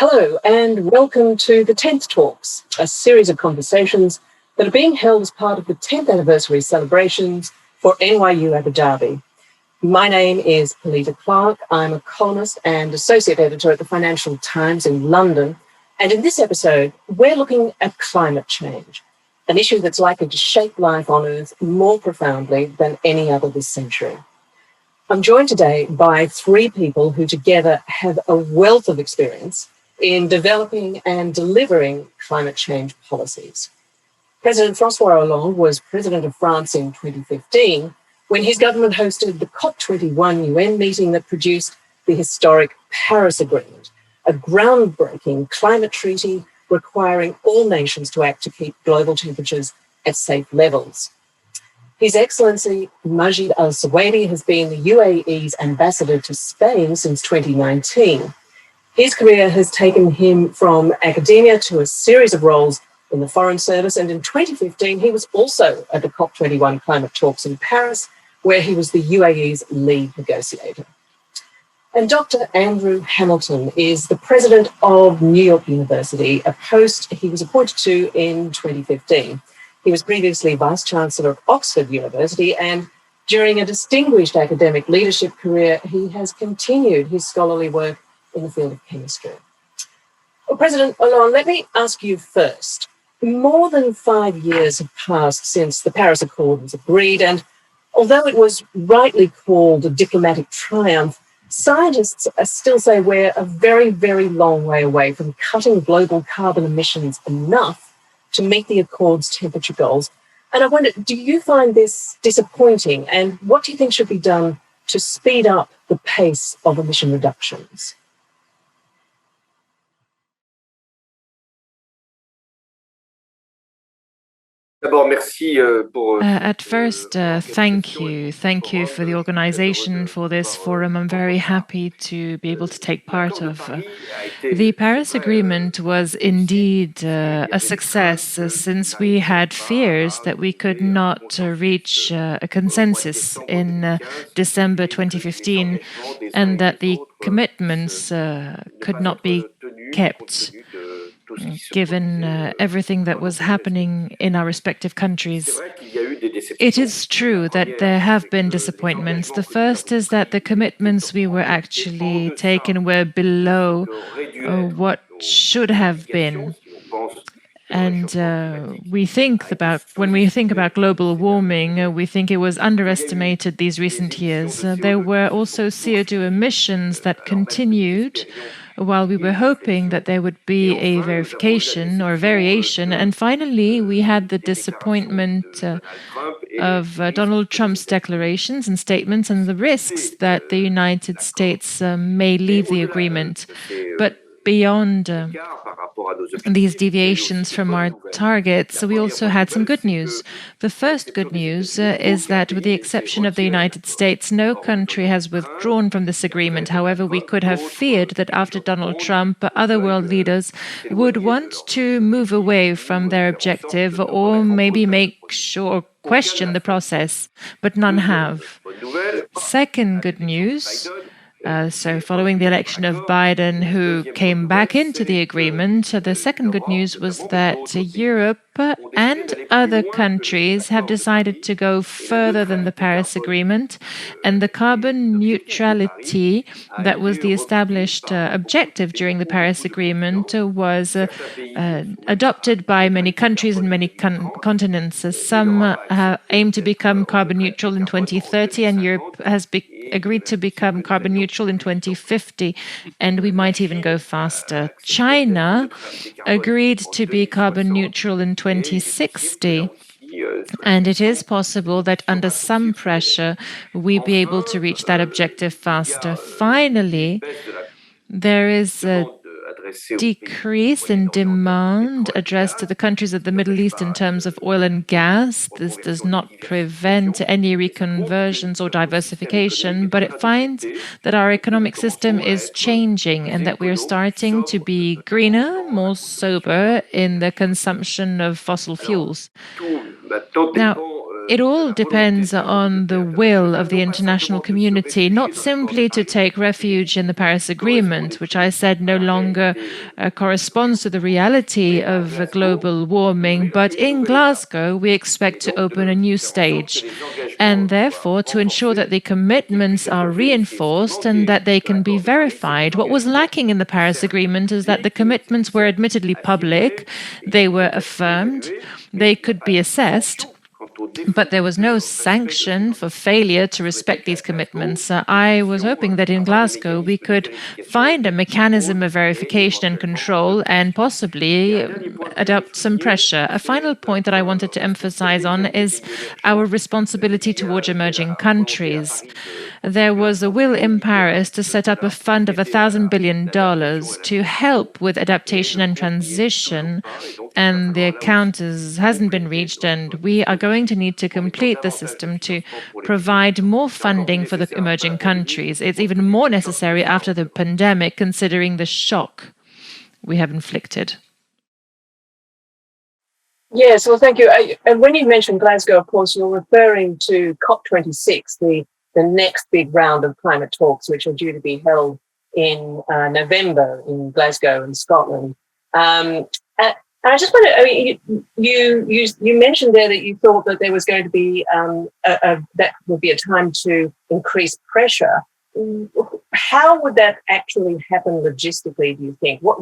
Hello and welcome to the 10th Talks, a series of conversations that are being held as part of the 10th anniversary celebrations for NYU Abu Dhabi. My name is Pilita. I'm a columnist and associate editor at the Financial Times in London. And in this episode, we're looking at climate change, an issue that's likely to shape life on Earth more profoundly than any other this century. I'm joined today by three people who together have a wealth of experience in developing and delivering climate change policies. President François Hollande was president of France in 2015 when his government hosted the COP21 UN meeting that produced the historic Paris Agreement, a groundbreaking climate treaty requiring all nations to act to keep global temperatures at safe levels. His Excellency Majid Al Suwaidi has been the UAE's ambassador to Spain since 2019. His career has taken him from academia to a series of roles in the Foreign Service, and in 2015 he was also at the COP21 climate talks in Paris, where he was the UAE's lead negotiator. And Dr. Andrew Hamilton is the president of New York University, a post he was appointed to in 2015. He was previously Vice-Chancellor of Oxford University, and during a distinguished academic leadership career, he has continued his scholarly work in the field of chemistry. Well, President Hollande, let me ask you first. More than 5 years have passed since the Paris Accord was agreed, and although it was rightly called a diplomatic triumph, scientists still say we're a very, very long way away from cutting global carbon emissions enough to meet the Accord's temperature goals. And I wonder, do you find this disappointing? And what do you think should be done to speed up the pace of emission reductions? At first, thank you. Thank you for the organization for this forum. I'm very happy to be able to take part of. The Paris Agreement was indeed a success since we had fears that we could not reach a consensus in December 2015 and that the commitments could not be kept, given everything that was happening in our respective countries. It is true that there have been disappointments. The first is that the commitments we were actually taken were below what should have been. And when we think about global warming, we think it was underestimated these recent years. There were also CO2 emissions that continued while we were hoping that there would be a verification or variation. And finally, we had the disappointment of Donald Trump's declarations and statements and the risks that the United States may leave the agreement. But beyond these deviations from our targets, we also had some good news. The first good news is that, with the exception of the United States, no country has withdrawn from this agreement. However, we could have feared that after Donald Trump, other world leaders would want to move away from their objective or maybe question the process, but none have. Second good news. So following the election of Biden, who came back into the agreement, the second good news was that Europe and other countries have decided to go further than the Paris Agreement, and the carbon neutrality that was the established objective during the Paris Agreement was adopted by many countries and many continents. Some aim to become carbon neutral in 2030, and Europe has agreed to become carbon neutral in 2050, and we might even go faster. China agreed to be carbon neutral in 2060, and it is possible that under some pressure we be able to reach that objective faster. Finally, there is a decrease in demand addressed to the countries of the Middle East in terms of oil and gas. This does not prevent any reconversions or diversification, but it finds that our economic system is changing and that we are starting to be greener, more sober in the consumption of fossil fuels. Now, It all depends on the will of the international community, not simply to take refuge in the Paris Agreement, which I said no longer corresponds to the reality of global warming, but in Glasgow, we expect to open a new stage. And therefore, to ensure that the commitments are reinforced and that they can be verified. What was lacking in the Paris Agreement is that the commitments were admittedly public, they were affirmed, they could be assessed, but there was no sanction for failure to respect these commitments. I was hoping that in Glasgow we could find a mechanism of verification and control and possibly adopt some pressure. A final point that I wanted to emphasize on is our responsibility towards emerging countries. There was a will in Paris to set up a fund of $1,000 billion to help with adaptation and transition, and the account hasn't been reached, and we are going to need to complete the system to provide more funding for the emerging countries. It's even more necessary after the pandemic, considering the shock we have inflicted. Yes, well, thank you. And when you mentioned Glasgow, of course, you're referring to COP26, the next big round of climate talks, which are due to be held in November in Glasgow in Scotland. And I just wonder, I mean, you mentioned there that you thought that there was going to be that would be a time to increase pressure. How would that actually happen logistically, do you think? What,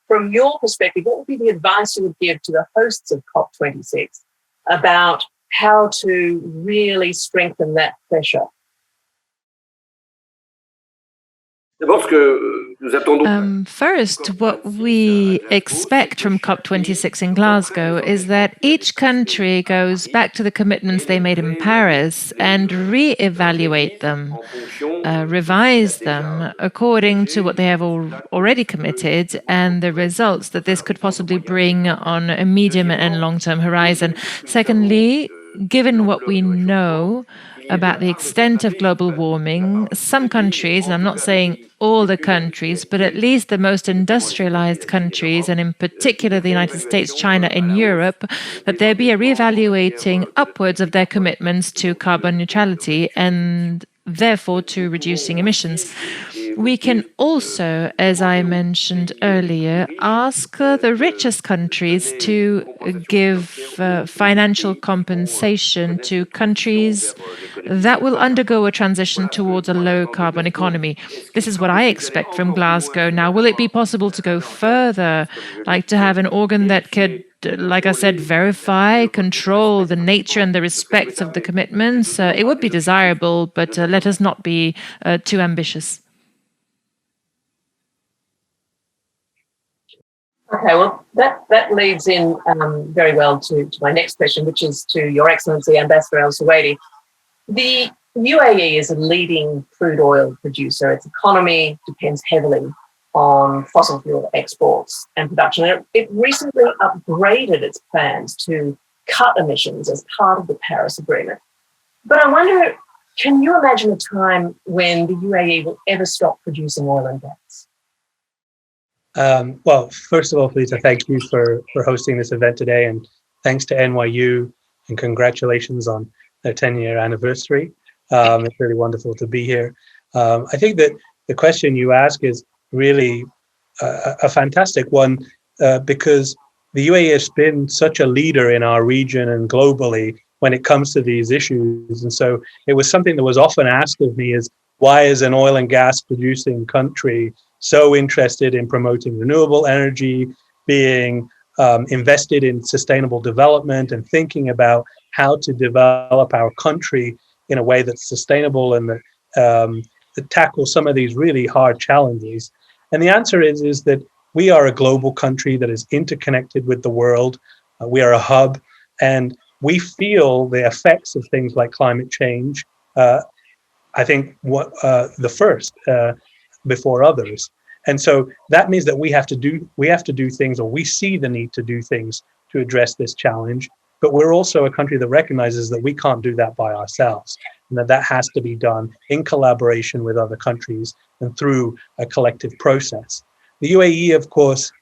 from your perspective, what would be the advice you would give to the hosts of COP26 about how to really strengthen that pressure? First, what we expect from COP26 in Glasgow is that each country goes back to the commitments they made in Paris and re-evaluate them, revise them according to what they have already committed and the results that this could possibly bring on a medium and long-term horizon. Secondly, given what we know about the extent of global warming, some countries, and I'm not saying all the countries, but at least the most industrialized countries, and in particular the United States, China, and Europe, that there be a reevaluating upwards of their commitments to carbon neutrality and therefore to reducing emissions. We can also, as I mentioned earlier, ask the richest countries to give financial compensation to countries that will undergo a transition towards a low-carbon economy. This is what I expect from Glasgow. Now, will it be possible to go further, like to have an organ that could, like I said, verify, control the nature and the respect of the commitments? It would be desirable, but let us not be too ambitious. Okay, well, that leads in very well to my next question, which is to Your Excellency, Ambassador Al-Suwaidi. The UAE is a leading crude oil producer. Its economy depends heavily on fossil fuel exports and production. It recently upgraded its plans to cut emissions as part of the Paris Agreement. But I wonder, can you imagine a time when the UAE will ever stop producing oil and gas? Well, first of all, Pilita, thank you for hosting this event today, and thanks to NYU, and congratulations on their 10-year anniversary. It's really wonderful to be here. I think that the question you ask is really a fantastic one because the UAE has been such a leader in our region and globally when it comes to these issues. And so it was something that was often asked of me is, why is an oil and gas producing country so interested in promoting renewable energy, being invested in sustainable development and thinking about how to develop our country in a way that's sustainable and that tackles some of these really hard challenges? And the answer is that we are a global country that is interconnected with the world. We are a hub, and we feel the effects of things like climate change. I think the first before others. And so that means that we have to do things, or we see the need to do things to address this challenge. But we're also a country that recognizes that we can't do that by ourselves, and that has to be done in collaboration with other countries and through a collective process. The UAE, of course,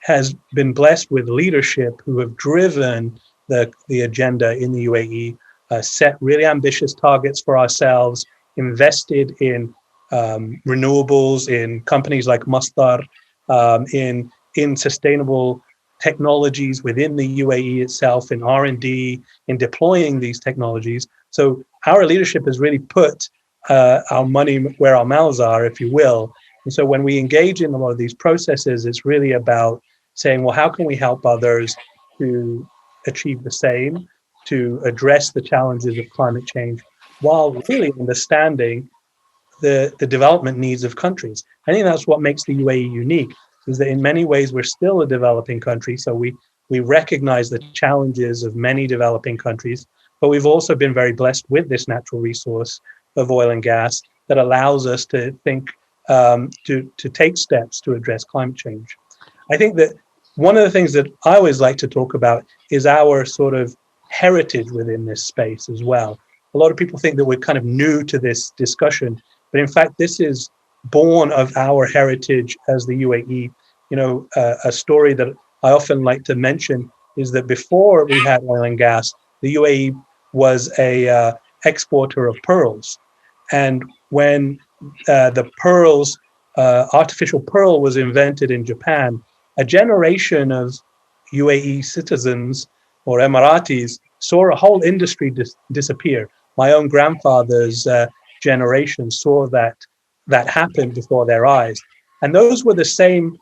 has been blessed with leadership who have driven the agenda in the UAE set really ambitious targets for ourselves, invested in renewables, in companies like Masdar, in sustainable technologies within the UAE itself, in R&D, in deploying these technologies. So our leadership has really put our money where our mouths are, if you will. And so when we engage in a lot of these processes, it's really about saying, well, how can we help others to achieve the same, to address the challenges of climate change, while really understanding the development needs of countries. I think that's what makes the UAE unique, is that in many ways we're still a developing country. So we recognize the challenges of many developing countries, but we've also been very blessed with this natural resource of oil and gas that allows us to think, to take steps to address climate change. I think that one of the things that I always like to talk about is our sort of heritage within this space as well. A lot of people think that we're kind of new to this discussion, but in fact, this is born of our heritage as the UAE. You know, a story that I often like to mention is that before we had oil and gas, the UAE was a exporter of pearls. And when the pearls, artificial pearl was invented in Japan, a generation of UAE citizens or Emiratis saw a whole industry disappear. My own grandfather's generation saw that happen before their eyes. And those were the same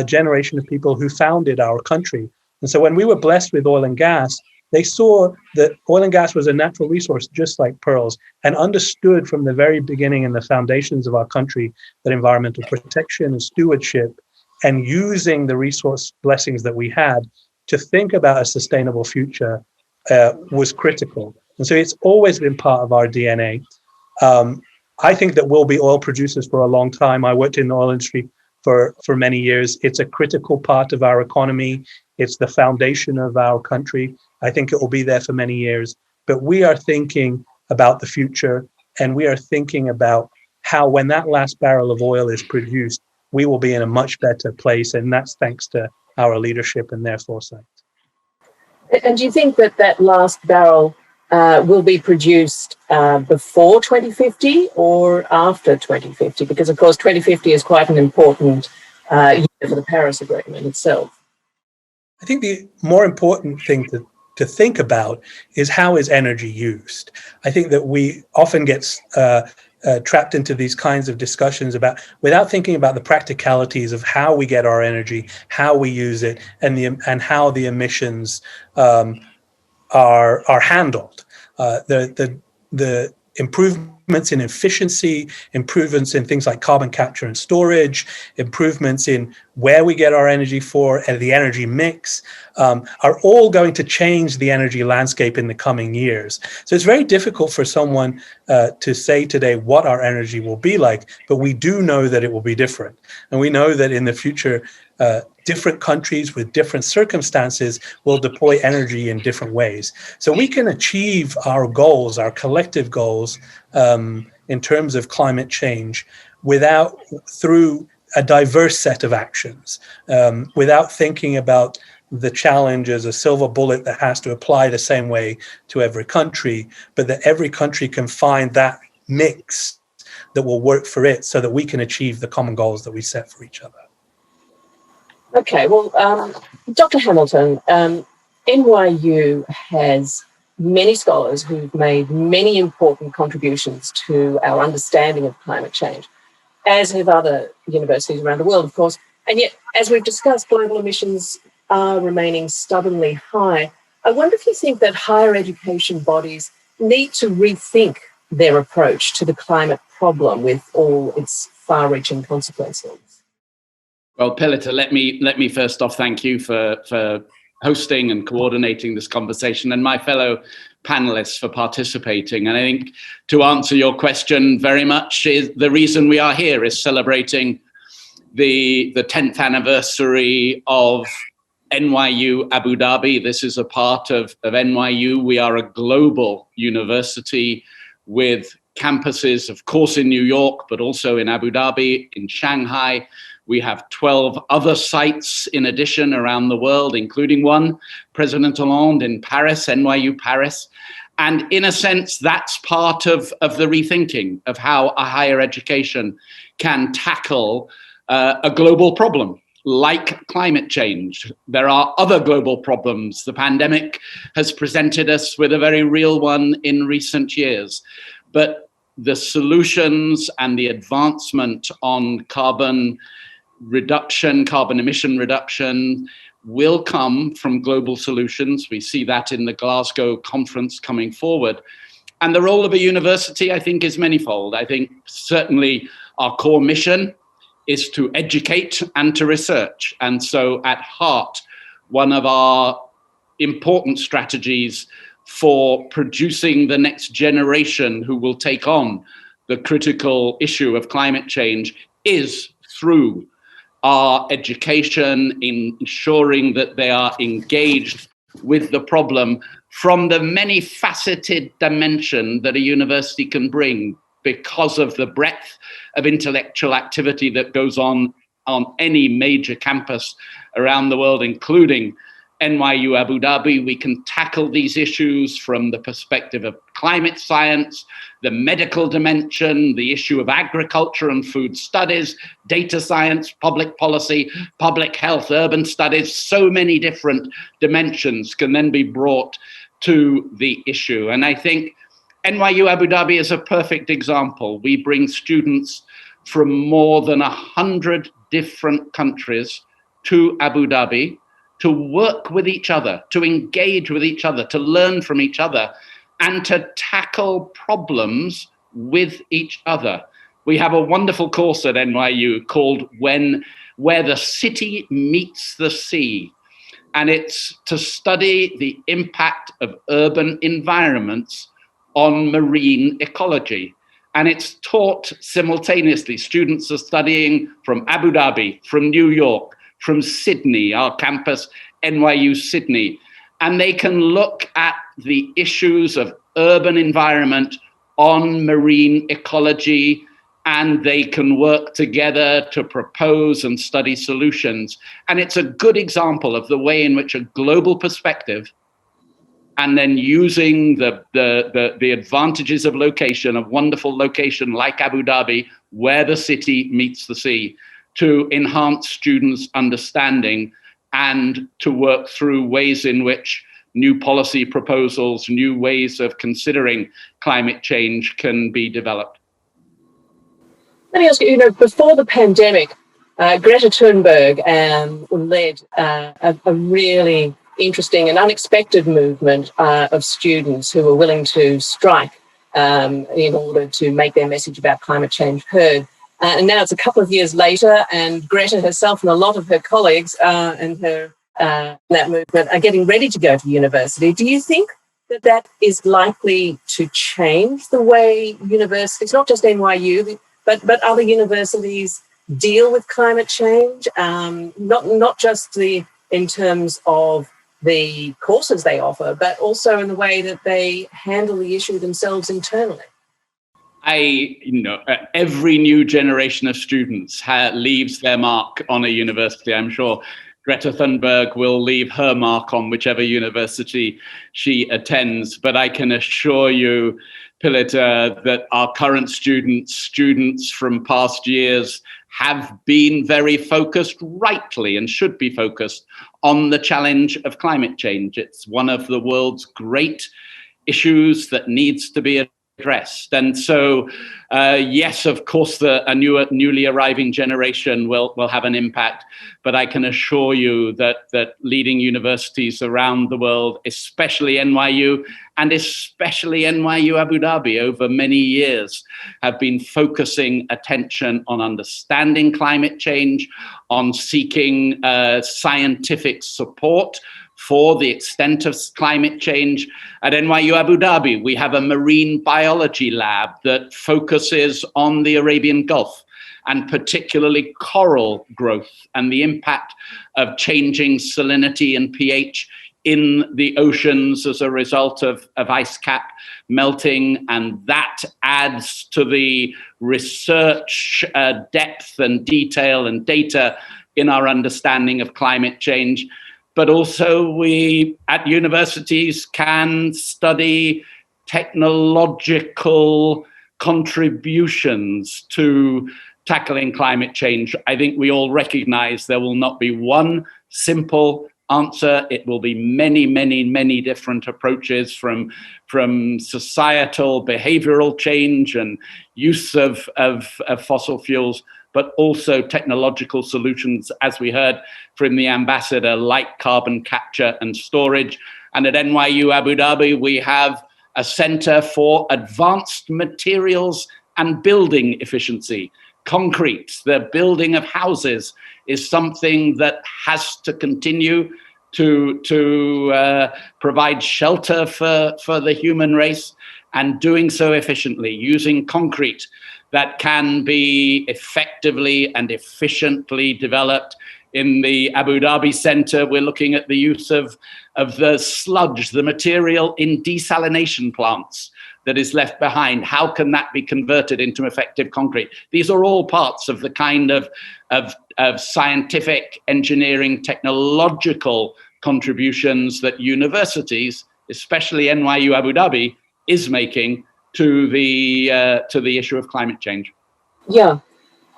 generation of people who founded our country. And so when we were blessed with oil and gas, they saw that oil and gas was a natural resource just like pearls, and understood from the very beginning in the foundations of our country that environmental protection and stewardship and using the resource blessings that we had to think about a sustainable future was critical. And so it's always been part of our DNA. I think that we'll be oil producers for a long time. I worked in the oil industry for many years. It's a critical part of our economy. It's the foundation of our country. I think it will be there for many years. But we are thinking about the future, and we are thinking about how when that last barrel of oil is produced, we will be in a much better place. And that's thanks to our leadership and their foresight. And do you think that that last barrel will be produced before 2050 or after 2050? Because, of course, 2050 is quite an important year for the Paris Agreement itself. I think the more important thing to think about is how is energy used. I think that we often get trapped into these kinds of discussions without thinking about the practicalities of how we get our energy, how we use it, and how the emissions are handled. The improvements in efficiency, improvements in things like carbon capture and storage, improvements in where we get our energy for, and the energy mix are all going to change the energy landscape in the coming years. So it's very difficult for someone to say today what our energy will be like, but we do know that it will be different. And we know that in the future, different countries with different circumstances will deploy energy in different ways. So we can achieve our goals, our collective goals, in terms of climate change through a diverse set of actions, without thinking about the challenge as a silver bullet that has to apply the same way to every country, but that every country can find that mix that will work for it so that we can achieve the common goals that we set for each other. Okay, well, Dr. Hamilton, NYU has many scholars who've made many important contributions to our understanding of climate change, as have other universities around the world, of course. And yet, as we've discussed, global emissions are remaining stubbornly high. I wonder if you think that higher education bodies need to rethink their approach to the climate problem with all its far-reaching consequences. Well, Pilita, let me first off thank you for hosting and coordinating this conversation, and my fellow panelists for participating. And I think to answer your question very much, is the reason we are here is celebrating the 10th anniversary of NYU Abu Dhabi. This is a part of NYU. We are a global university with campuses, of course, in New York, but also in Abu Dhabi, in Shanghai. We have 12 other sites in addition around the world, including one, President Hollande in Paris, NYU Paris. And in a sense, that's part of the rethinking of how a higher education can tackle a global problem like climate change. There are other global problems. The pandemic has presented us with a very real one in recent years. But the solutions and the advancement on carbon reduction, carbon emission reduction, will come from global solutions. We see that in the Glasgow conference coming forward. And the role of a university, I think, is manifold. I think certainly our core mission is to educate and to research. And so at heart, one of our important strategies for producing the next generation who will take on the critical issue of climate change is through our education, in ensuring that they are engaged with the problem from the many faceted dimension that a university can bring because of the breadth of intellectual activity that goes on any major campus around the world, including NYU Abu Dhabi. We can tackle these issues from the perspective of climate science, the medical dimension, the issue of agriculture and food studies, data science, public policy, public health, urban studies. So many different dimensions can then be brought to the issue. And I think NYU Abu Dhabi is a perfect example. We bring students from more than 100 different countries to Abu Dhabi to work with each other, to engage with each other, to learn from each other, and to tackle problems with each other. We have a wonderful course at NYU called Where the City Meets the Sea. And it's to study the impact of urban environments on marine ecology. And it's taught simultaneously. Students are studying from Abu Dhabi, from New York, from Sydney, our campus, NYU Sydney. And they can look at the issues of urban environment on marine ecology, and they can work together to propose and study solutions. And it's a good example of the way in which a global perspective, and then using the advantages of location, a wonderful location like Abu Dhabi, where the city meets the sea, to enhance students' understanding and to work through ways in which new policy proposals, new ways of considering climate change can be developed. Let me ask you, before the pandemic, Greta Thunberg led a really interesting and unexpected movement of students who were willing to strike in order to make their message about climate change heard. And now it's a couple of years later, and Greta herself and a lot of her colleagues and her that movement are getting ready to go to university. Do you think that is likely to change the way universities, not just NYU, but other universities, deal with climate change? Not just in terms of the courses they offer, but also in the way that they handle the issue themselves internally. Every new generation of students leaves their mark on a university. I'm sure Greta Thunberg will leave her mark on whichever university she attends. But I can assure you, Pilita, that our current students from past years have been very focused, rightly, and should be focused on the challenge of climate change. It's one of the world's great issues that needs to be addressed. And so, yes, of course, a newly arriving generation will have an impact. But I can assure you that leading universities around the world, especially NYU and especially NYU Abu Dhabi over many years, have been focusing attention on understanding climate change, on seeking scientific support for the extent of climate change. At NYU Abu Dhabi, we have a marine biology lab that focuses on the Arabian Gulf, and particularly coral growth and the impact of changing salinity and pH in the oceans as a result of ice cap melting. And that adds to the research depth and detail and data in our understanding of climate change. But also we at universities can study technological contributions to tackling climate change. I think we all recognize there will not be one simple answer. It will be many, many, many different approaches from societal behavioral change and use of fossil fuels, but also technological solutions, as we heard from the ambassador, like carbon capture and storage. And at NYU Abu Dhabi, we have a center for advanced materials and building efficiency. Concrete, the building of houses, is something that has to continue to provide shelter for the human race, and doing so efficiently, using concrete that can be effectively and efficiently developed. In the Abu Dhabi Center, we're looking at the use of the sludge, the material in desalination plants that is left behind. How can that be converted into effective concrete? These are all parts of the kind of scientific, engineering, technological contributions that universities, especially NYU Abu Dhabi, is making to the issue of climate change. Yeah.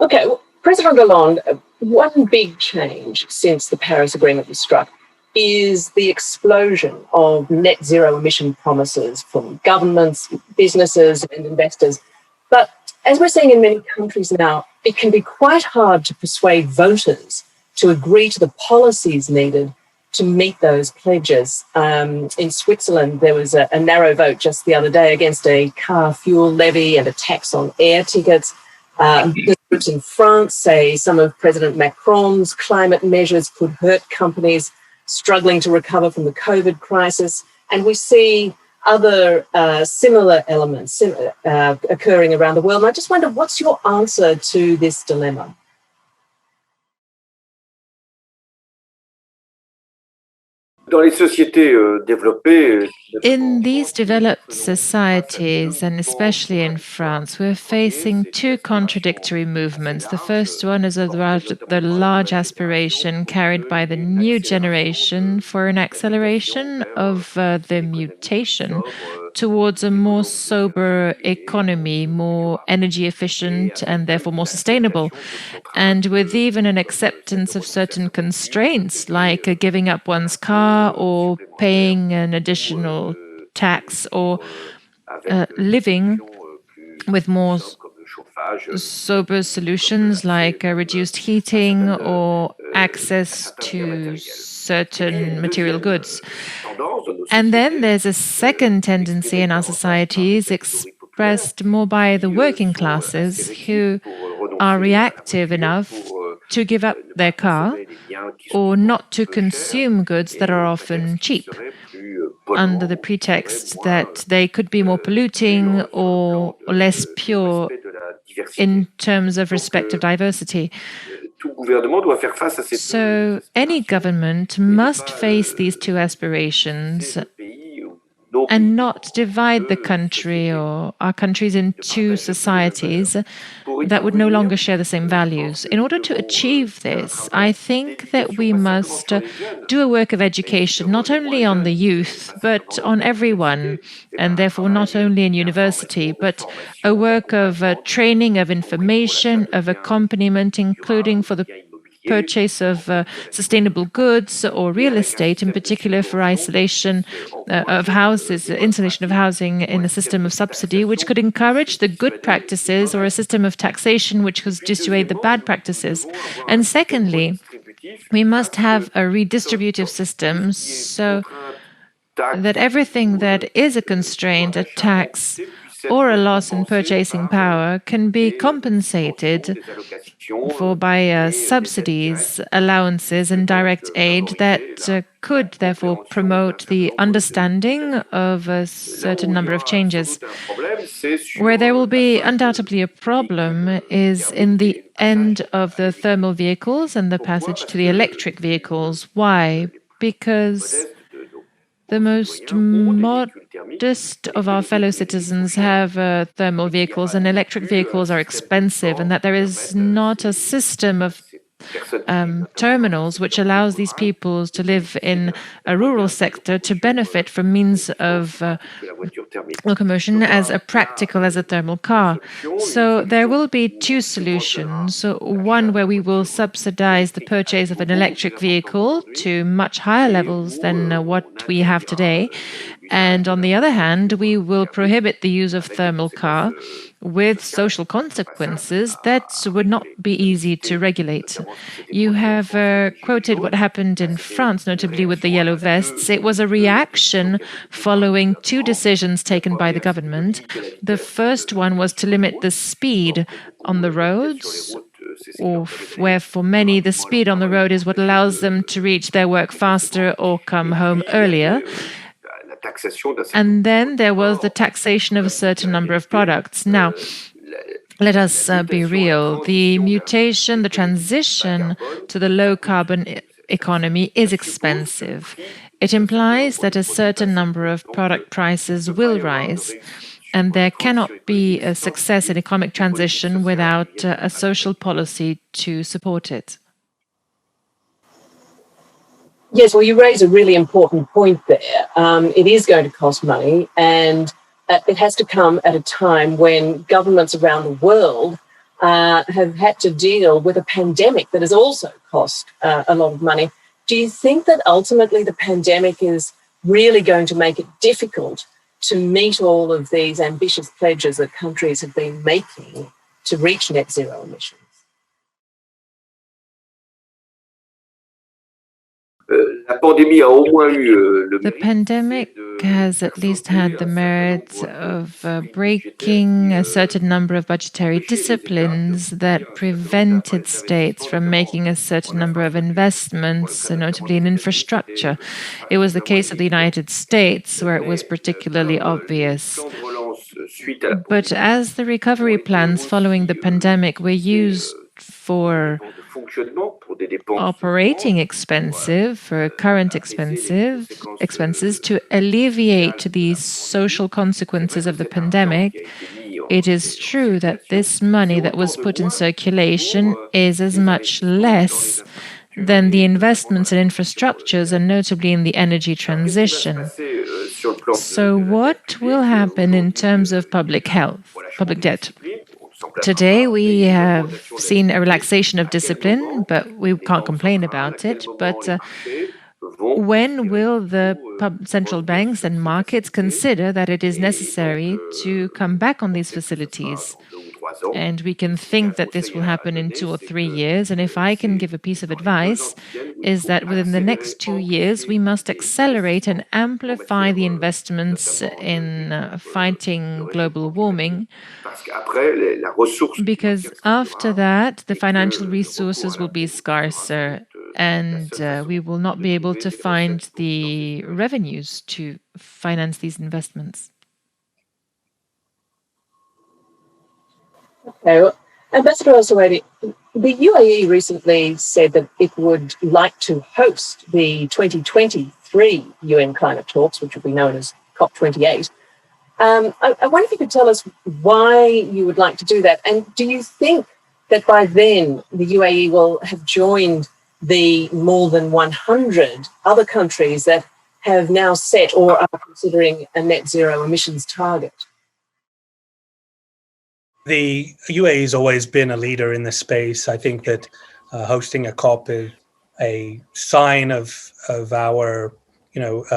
Okay. Well, President Hollande, one big change since the Paris Agreement was struck is the explosion of net zero emission promises from governments, businesses, and investors. But as we're seeing in many countries now, it can be quite hard to persuade voters to agree to the policies needed to meet those pledges. In Switzerland, there was a narrow vote just the other day against a car fuel levy and a tax on air tickets. The groups in France say some of President Macron's climate measures could hurt companies struggling to recover from the COVID crisis. And we see other similar elements occurring around the world. And I just wonder, what's your answer to this dilemma? In these developed societies, and especially in France, we're facing two contradictory movements. The first one is the large aspiration carried by the new generation for an acceleration of the mutation towards a more sober economy, more energy efficient and therefore more sustainable, and with even an acceptance of certain constraints like giving up one's car or paying an additional tax, or living with more sober solutions like reduced heating or access to certain material goods. And then there's a second tendency in our societies expressed more by the working classes, who are reactive enough to give up their car or not to consume goods that are often cheap, under the pretext that they could be more polluting or less pure in terms of respect of diversity. So any government must face these two aspirations and not divide the country or our countries in two societies that would no longer share the same values. In order to achieve this, I think that we must do a work of education, not only on the youth, but on everyone, and therefore not only in university, but a work of training, of information, of accompaniment, including for the purchase of sustainable goods or real estate, in particular for isolation of houses, installation of housing in a system of subsidy, which could encourage the good practices, or a system of taxation which could dissuade the bad practices. And secondly, we must have a redistributive system so that everything that is a constraint, a tax, or a loss in purchasing power can be compensated for by subsidies, allowances, and direct aid that could therefore promote the understanding of a certain number of changes. Where there will be undoubtedly a problem is in the end of the thermal vehicles and the passage to the electric vehicles. Why? Because the most modest of our fellow citizens have thermal vehicles, and electric vehicles are expensive, and that there is not a system of terminals, which allows these people to live in a rural sector to benefit from means of locomotion as practical as a thermal car. So there will be two solutions. One where we will subsidize the purchase of an electric vehicle to much higher levels than what we have today. And on the other hand, we will prohibit the use of thermal car with social consequences that would not be easy to regulate. You have quoted what happened in France, notably with the yellow vests. It was a reaction following two decisions taken by the government. The first one was to limit the speed on the roads, where for many the speed on the road is what allows them to reach their work faster or come home earlier. And then there was the taxation of a certain number of products. Now, let us be real. The mutation, the transition to the low carbon economy is expensive. It implies that a certain number of product prices will rise. And there cannot be a success in economic transition without a social policy to support it. Yes, well, you raise a really important point there. It is going to cost money, and it has to come at a time when governments around the world have had to deal with a pandemic that has also cost a lot of money. Do you think that ultimately the pandemic is really going to make it difficult to meet all of these ambitious pledges that countries have been making to reach net zero emissions? The pandemic has at least had the merit of breaking a certain number of budgetary disciplines that prevented states from making a certain number of investments, notably in infrastructure. It was the case of the United States, where it was particularly obvious. But as the recovery plans following the pandemic were used for operating for current expenses to alleviate the social consequences of the pandemic, it is true that this money that was put in circulation is as much less than the investments in infrastructures, and notably in the energy transition. So what will happen in terms of public debt? Today, we have seen a relaxation of discipline, but we can't complain about it. But when will the central banks and markets consider that it is necessary to come back on these facilities? And we can think that this will happen in 2 or 3 years. And if I can give a piece of advice, is that within the next 2 years, we must accelerate and amplify the investments in fighting global warming. Because after that, the financial resources will be scarcer, and we will not be able to find the revenues to finance these investments. Okay, well, Ambassador Al-Suwaidi, the UAE recently said that it would like to host the 2023 UN climate talks, which will be known as COP28. I wonder if you could tell us why you would like to do that. And do you think that by then the UAE will have joined the more than 100 other countries that have now set or are considering a net zero emissions target? The UAE has always been a leader in this space. I think that hosting a COP is a sign of our,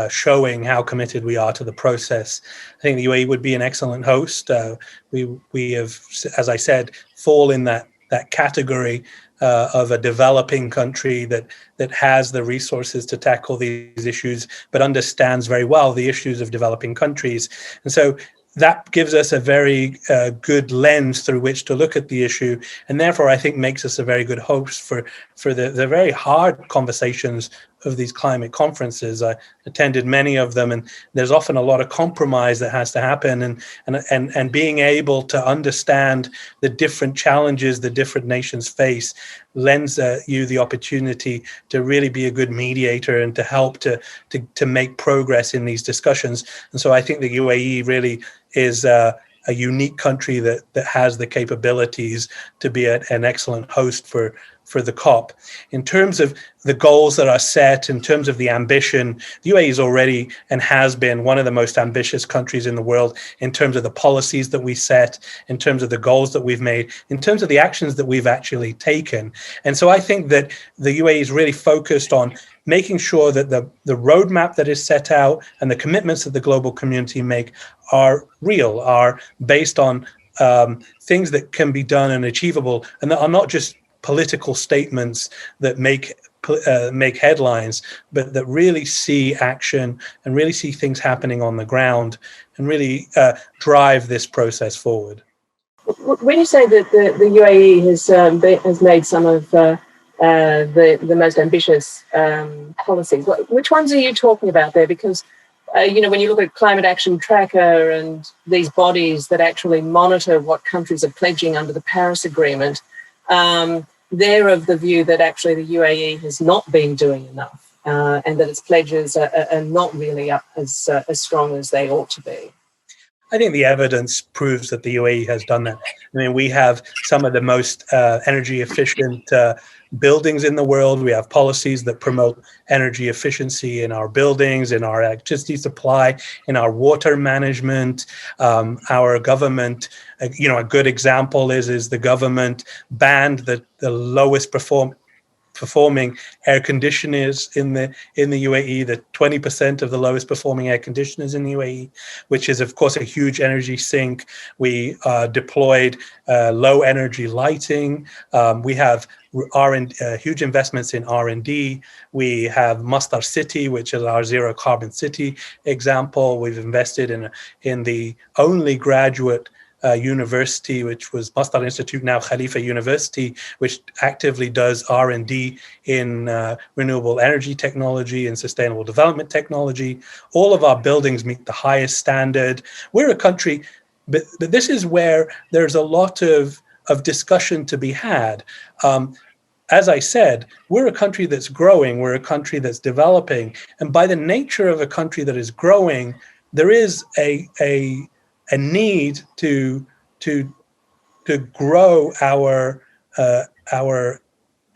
showing how committed we are to the process. I think the UAE would be an excellent host. We have, as I said, fall in that category of a developing country that has the resources to tackle these issues, but understands very well the issues of developing countries. And so that gives us a very good lens through which to look at the issue, and therefore I think makes us a very good host for the very hard conversations of these climate conferences. I attended many of them, and there's often a lot of compromise that has to happen, and being able to understand the different challenges the different nations face lends you the opportunity to really be a good mediator and to help to make progress in these discussions. And so I think the UAE really is a unique country that has the capabilities to be an excellent host for the COP. In terms of the goals that are set, in terms of the ambition, the UAE is already and has been one of the most ambitious countries in the world in terms of the policies that we set, in terms of the goals that we've made, in terms of the actions that we've actually taken. And so I think that the UAE is really focused on making sure that the roadmap that is set out and the commitments that the global community make are real, are based on things that can be done and achievable, and that are not just political statements that make headlines, but that really see action and really see things happening on the ground and really drive this process forward. When you say that the UAE has made some of the most ambitious policies, which ones are you talking about there? Because when you look at Climate Action Tracker and these bodies that actually monitor what countries are pledging under the Paris Agreement, they're of the view that actually the UAE has not been doing enough and that its pledges are not really up as strong as they ought to be. I think the evidence proves that the UAE has done that. I mean, we have some of the most energy efficient buildings in the world. We have policies that promote energy efficiency in our buildings, in our electricity supply, in our water management. Our government, a good example is the government banned the lowest performing air conditioners in the UAE, the 20% of the lowest performing air conditioners in the UAE, which is of course a huge energy sink. We deployed low energy lighting. We have huge investments in R&D. We have Masdar City, which is our zero carbon city example. We've invested in the only graduate university, which was Masdar Institute, now Khalifa University, which actively does R&D in renewable energy technology and sustainable development technology. All of our buildings meet the highest standard. We're a country, but this is where there's a lot of discussion to be had. As I said, we're a country that's growing, we're a country that's developing, and by the nature of a country that is growing, there is a need to grow our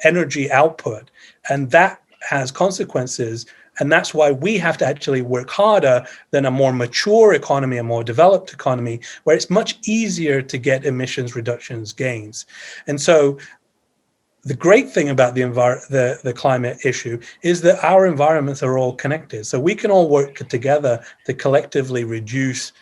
energy output, and that has consequences. And that's why we have to actually work harder than a more mature economy, a more developed economy, where it's much easier to get emissions reductions gains. And so the great thing about the climate issue is that our environments are all connected. So we can all work together to collectively reduce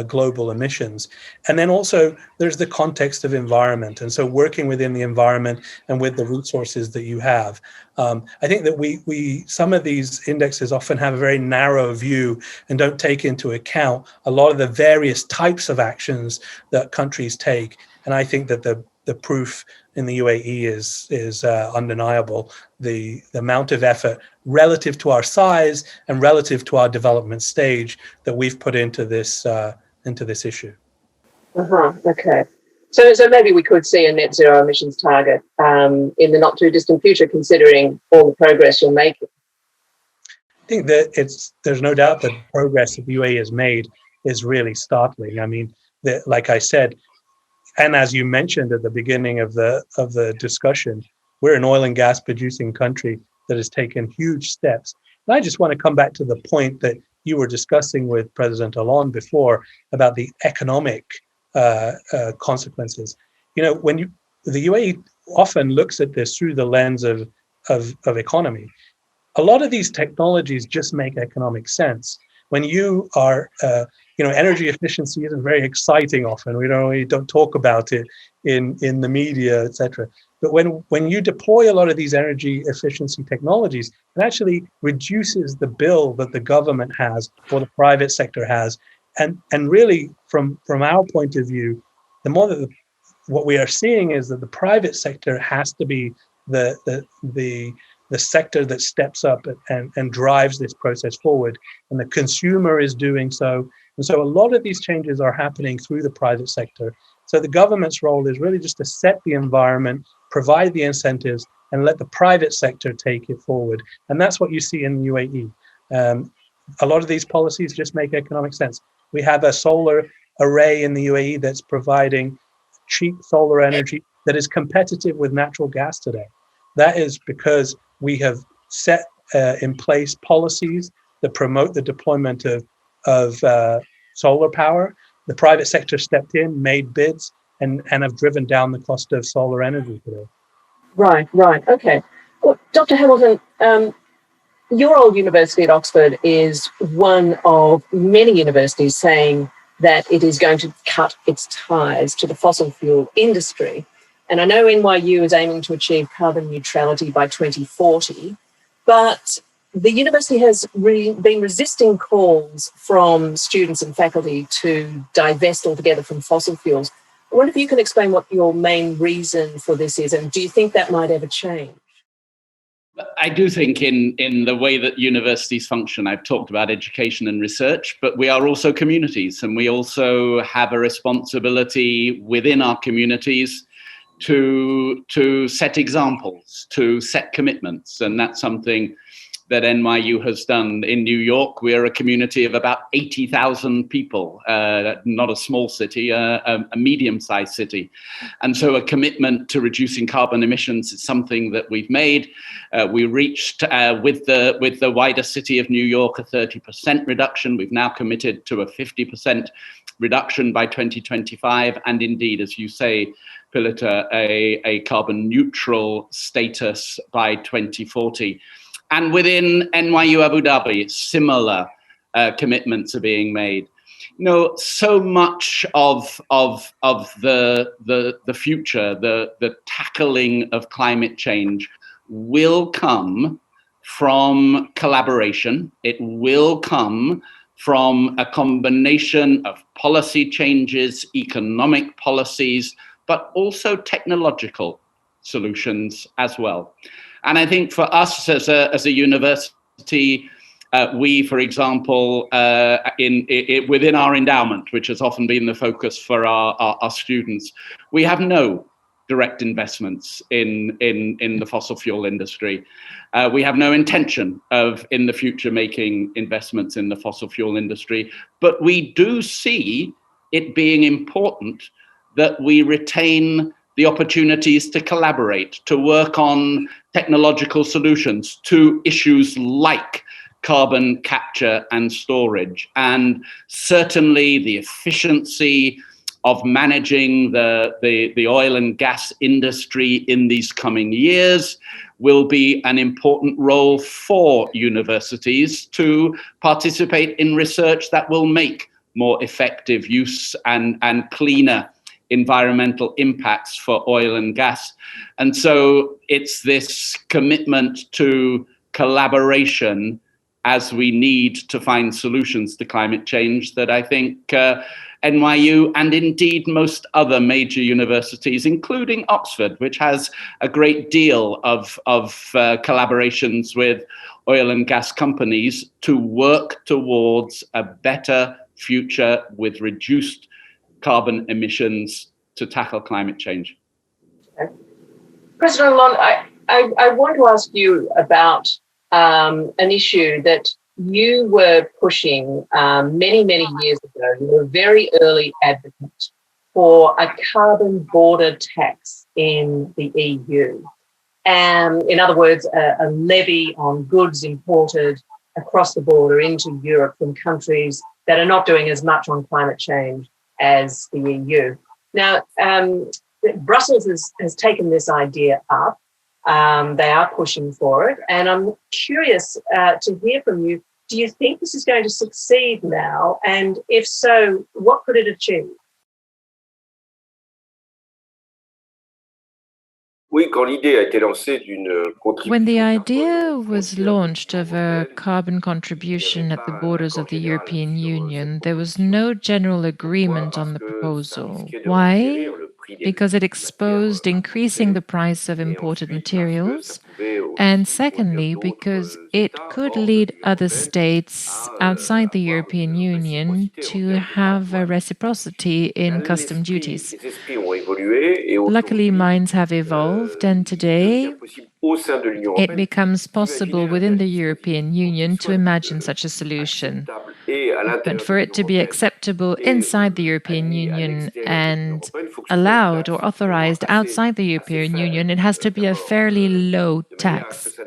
global emissions. And then also there's the context of environment. And so working within the environment and with the resources that you have. I think that we some of these indexes often have a very narrow view and don't take into account a lot of the various types of actions that countries take. And I think that the proof in the UAE is undeniable. The amount of effort relative to our size and relative to our development stage that we've put into this issue. Okay. So maybe we could see a net zero emissions target in the not too distant future, considering all the progress you're making. I think that there's no doubt that the progress that the UAE has made is really startling. I mean, like I said, and as you mentioned at the beginning of the discussion, we're an oil and gas producing country that has taken huge steps. And I just want to come back to the point that you were discussing with President Hollande before about the economic consequences. The UAE often looks at this through the lens of economy. A lot of these technologies just make economic sense. When you are, energy efficiency isn't very exciting often. We don't talk about it in the media, etc. But when you deploy a lot of these energy efficiency technologies, it actually reduces the bill that the government has or the private sector has. And really, from our point of view, the more that what we are seeing is that the private sector has to be the sector that steps up and drives this process forward, and the consumer is doing so. And so a lot of these changes are happening through the private sector. So the government's role is really just to set the environment, provide the incentives, and let the private sector take it forward. And that's what you see in the UAE. A lot of these policies just make economic sense. We have a solar array in the UAE that's providing cheap solar energy that is competitive with natural gas today. that is because we have set in place policies that promote the deployment of solar power. The private sector stepped in, made bids, and have driven down the cost of solar energy today. Right. Okay. Well, Dr. Hamilton, your old university at Oxford is one of many universities saying that it is going to cut its ties to the fossil fuel industry. And I know NYU is aiming to achieve carbon neutrality by 2040, but the university has been resisting calls from students and faculty to divest altogether from fossil fuels. I wonder if you can explain what your main reason for this is, and do you think that might ever change? I do think in the way that universities function, I've talked about education and research, but we are also communities, and we also have a responsibility within our communities to set examples, to set commitments. And that's something that NYU has done. In New York, we're a community of about 80,000 people, not a small city, a medium-sized city. And so a commitment to reducing carbon emissions is something that we've made. We reached, with the wider city of New York, a 30% reduction. We've now committed to a 50% reduction by 2025. And indeed, as you say, Pilita, a carbon neutral status by 2040. And within NYU Abu Dhabi, similar commitments are being made. You know, so much of the future, the tackling of climate change will come from collaboration. It will come from a combination of policy changes, economic policies, but also technological solutions as well. And I think for us as a university, we, for example, within our endowment, which has often been the focus for our students, we have no direct investments in the fossil fuel industry. We have no intention of, in the future, making investments in the fossil fuel industry. But we do see it being important that we retain the opportunities to collaborate, to work on technological solutions to issues like carbon capture and storage. And certainly the efficiency of managing the oil and gas industry in these coming years will be an important role for universities to participate in research that will make more effective use and cleaner environmental impacts for oil and gas. And so it's this commitment to collaboration as we need to find solutions to climate change that I think NYU and indeed most other major universities, including Oxford, which has a great deal of collaborations with oil and gas companies to work towards a better future with reduced carbon emissions to tackle climate change. Okay. President Hollande, I want to ask you about an issue that you were pushing many years ago. You were a very early advocate for a carbon border tax in the EU. In other words, a levy on goods imported across the border into Europe from countries that are not doing as much on climate change as the EU. Now, Brussels has taken this idea up. They are pushing for it. And I'm curious to hear from you. Do you think this is going to succeed now? And if so, what could it achieve? When the idea was launched of a carbon contribution at the borders of the European Union, there was no general agreement on the proposal. Why? Because it exposed increasing the price of imported materials, and secondly, because it could lead other states outside the European Union to have a reciprocity in custom duties. Luckily, minds have evolved, and today it becomes possible within the European Union to imagine such a solution. But for it to be acceptable inside the European Union and allowed or authorized outside the European Union, it has to be a fairly low tax,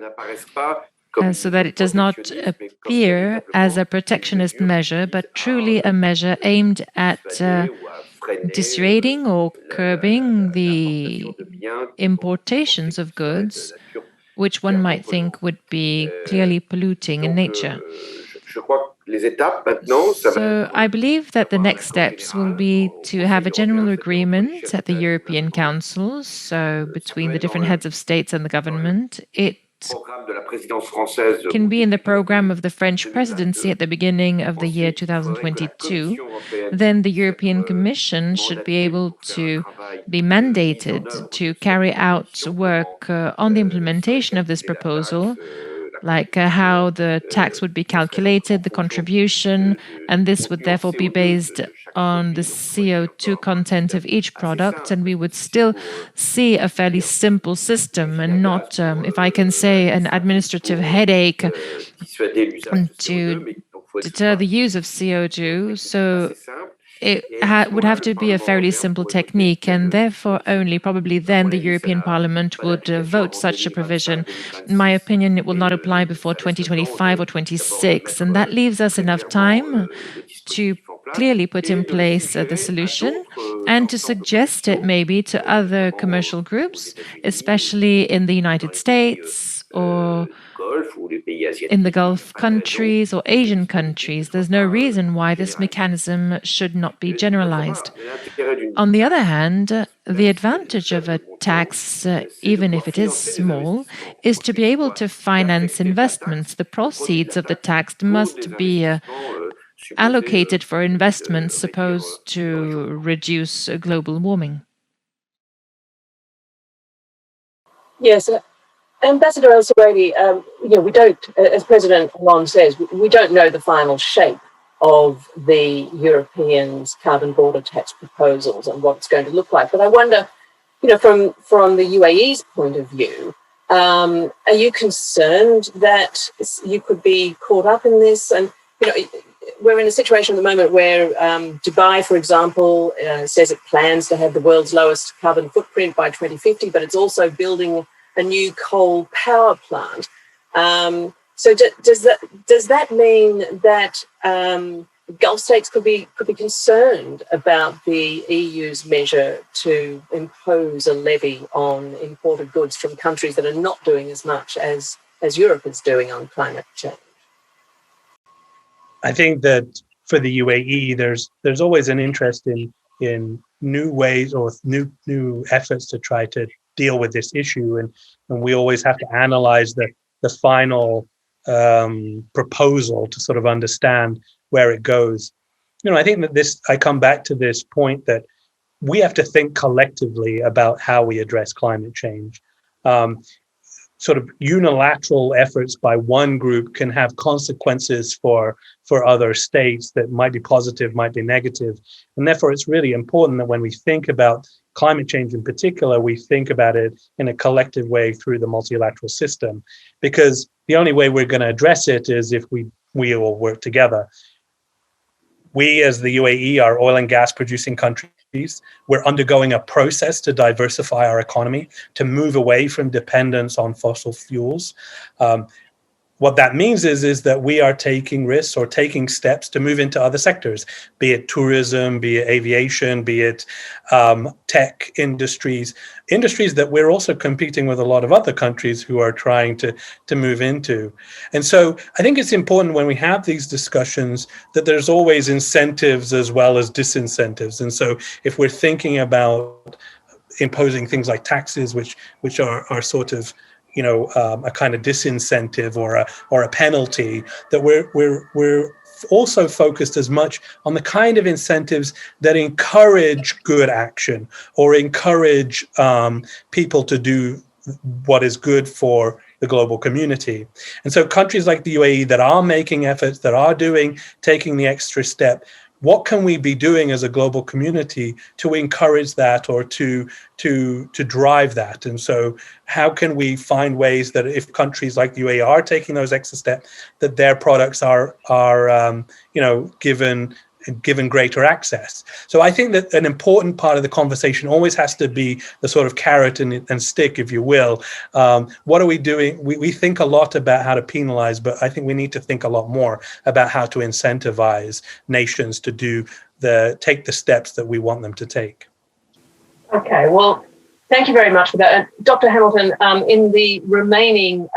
so that it does not appear as a protectionist measure, but truly a measure aimed at dissuading or curbing the importations of goods, which one might think would be clearly polluting in nature. So I believe that the next steps will be to have a general agreement at the European Council, so between the different heads of states and the government. It can be in the program of the French presidency at the beginning of the year 2022. Then the European Commission should be able to be mandated to carry out work on the implementation of this proposal, like how the tax would be calculated, the contribution, and this would therefore be based on the CO2 content of each product, and we would still see a fairly simple system and not, if I can say, an administrative headache to deter the use of CO2. So it would have to be a fairly simple technique, and therefore only probably then the European Parliament would vote such a provision. In my opinion, it will not apply before 2025 or 26, and that leaves us enough time to clearly put in place the solution and to suggest it maybe to other commercial groups, especially in the United States or in the Gulf countries or Asian countries. There's no reason why this mechanism should not be generalized. On the other hand, the advantage of a tax, even if it is small, is to be able to finance investments. The proceeds of the tax must be allocated for investments supposed to reduce global warming. Yes, Ambassador El-Seraidy, we don't, as President Hollande says, we don't know the final shape of the Europeans' carbon border tax proposals and what it's going to look like. But I wonder, from the UAE's point of view, are you concerned that you could be caught up in this? And, we're in a situation at the moment where Dubai, for example, says it plans to have the world's lowest carbon footprint by 2050, but it's also building a new coal power plant. So does that mean that Gulf states could be concerned about the EU's measure to impose a levy on imported goods from countries that are not doing as much as Europe is doing on climate change? I think that for the UAE, there's always an interest in new ways or new efforts to try to deal with this issue, and we always have to analyze the final proposal to sort of understand where it goes. I think that I come back to this point that we have to think collectively about how we address climate change. Sort of unilateral efforts by one group can have consequences for other states that might be positive, might be negative. And therefore, it's really important that when we think about climate change in particular, we think about it in a collective way through the multilateral system, because the only way we're going to address it is if we all work together. We, as the UAE, are oil and gas producing countries. We're undergoing a process to diversify our economy, to move away from dependence on fossil fuels. What that means is that we are taking risks or taking steps to move into other sectors, be it tourism, be it aviation, be it tech industries that we're also competing with a lot of other countries who are trying to move into. And so I think it's important when we have these discussions that there's always incentives as well as disincentives. And so if we're thinking about imposing things like taxes, which are sort of a kind of disincentive or a penalty, that we're also focused as much on the kind of incentives that encourage good action or encourage people to do what is good for the global community. And so countries like the UAE that are making efforts, that are taking the extra step, what can we be doing as a global community to encourage that or to drive that? And so how can we find ways that if countries like the UAE are taking those extra steps, that their products are given greater access? So I think that an important part of the conversation always has to be the sort of carrot and stick, if you will. What are we doing? We think a lot about how to penalize, but I think we need to think a lot more about how to incentivize nations to take the steps that we want them to take. Okay, well, thank you very much for that. Dr. Hamilton, in the remaining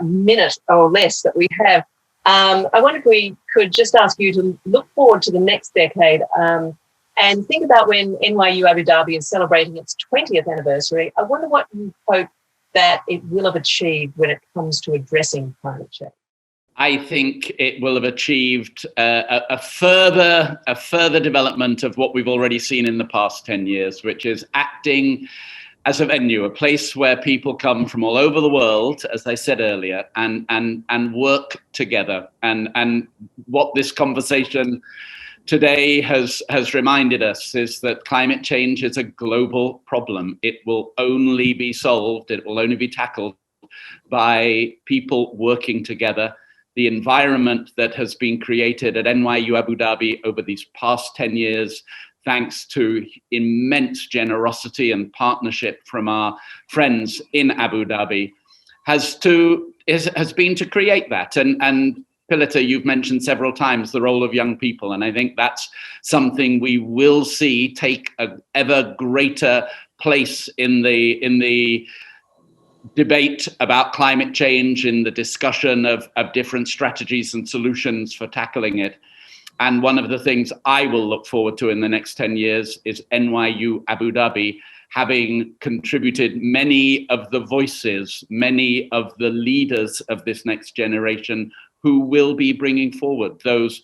minute or less that we have, I wonder if we could just ask you to look forward to the next decade and think about when NYU Abu Dhabi is celebrating its 20th anniversary. I wonder what you hope that it will have achieved when it comes to addressing climate change. I think it will have achieved a further development of what we've already seen in the past 10 years, which is acting as a venue, a place where people come from all over the world, as I said earlier, and work together. And what this conversation today has reminded us is that climate change is a global problem. It will only be solved, it will only be tackled by people working together. The environment that has been created at NYU Abu Dhabi over these past 10 years, thanks to immense generosity and partnership from our friends in Abu Dhabi, has been to create that. And Pilita, you've mentioned several times the role of young people, and I think that's something we will see take an ever greater place in the debate about climate change, in the discussion of different strategies and solutions for tackling it. And one of the things I will look forward to in the next 10 years is NYU Abu Dhabi having contributed many of the voices, many of the leaders of this next generation who will be bringing forward those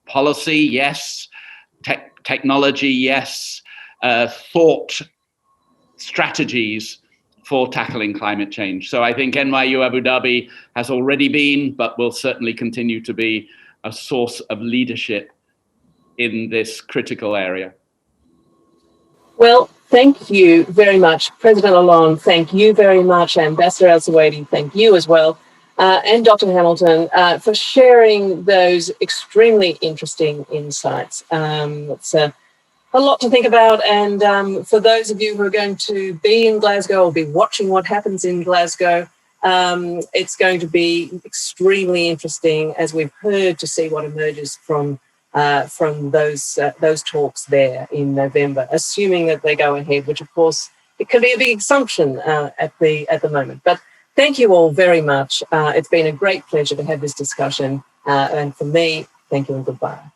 policy, yes, technology, yes, thought strategies for tackling climate change. So I think NYU Abu Dhabi has already been, but will certainly continue to be, a source of leadership in this critical area. Well, thank you very much, President Hollande. Thank you very much, Ambassador Al-Suwaidi. Thank you as well, and Dr. Hamilton for sharing those extremely interesting insights. It's a lot to think about, and for those of you who are going to be in Glasgow or be watching what happens in Glasgow, it's going to be extremely interesting, as we've heard, to see what emerges from those talks there in November, assuming that they go ahead, which of course it can be a big assumption at the moment. But thank you all very much. It's been a great pleasure to have this discussion, and for me, thank you and goodbye.